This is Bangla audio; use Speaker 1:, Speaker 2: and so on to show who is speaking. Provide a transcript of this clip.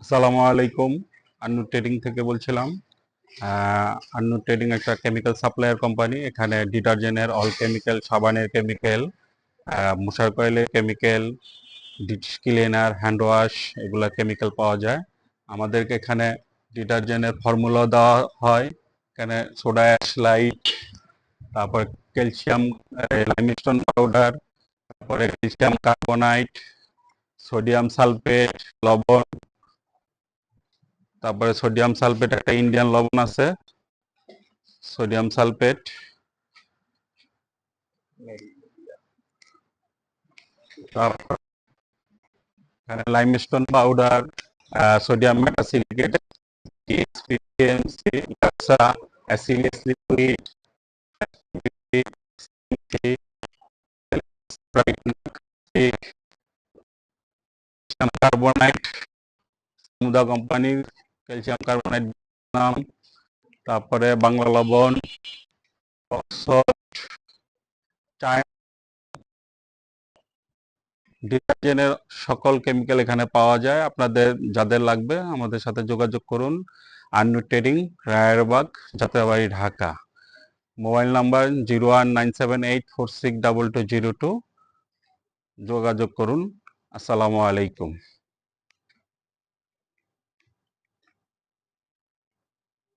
Speaker 1: আসসালামু আলাইকুম। আন্নুর ট্রেডিং থেকে বলছিলাম। আন্নুর ট্রেডিং একটা কেমিক্যাল সাপ্লায়ার কোম্পানি। এখানে ডিটারজেন্টের অল কেমিক্যাল, সাবানের কেমিক্যাল, মশার কয়েলের chemical, dish cleaner, hand wash এগুলা কেমিক্যাল পাওয়া যায়। আমাদেরকে এখানে ডিটারজেন্টের ফর্মুলা দেওয়া হয়। এখানে সোডা অ্যাশ লাইট, তারপর ক্যালসিয়াম লাইমস্টোন পাউডার, তারপরে ক্যালসিয়াম কার্বনাইট, সোডিয়াম সালফেট, লবণ, তারপরে সোডিয়াম সালফেট একটা ইন্ডিয়ান লবণ আছে, সোডিয়াম সালফেট, তারপর এখানে লাইমস্টোন পাউডার, সোডিয়াম মেটাসিলিকেট, অ্যাসিলিয়াস লিকুইড, কার্বনাইট, মুদা কোম্পানির ক্যালসিয়াম কার্বনাইট নাম, তারপরে বাংলা লবণ, ডিটারজেন্টের সকল কেমিক্যাল এখানে পাওয়া যায়। আপনাদের যাদের লাগবে আমাদের সাথে যোগাযোগ করুন। Annu trading, Rayerbag, Jatrabari, Dhaka. Mobile number 019784622202। যোগাযোগ করুন। আসসালামু আলাইকুম।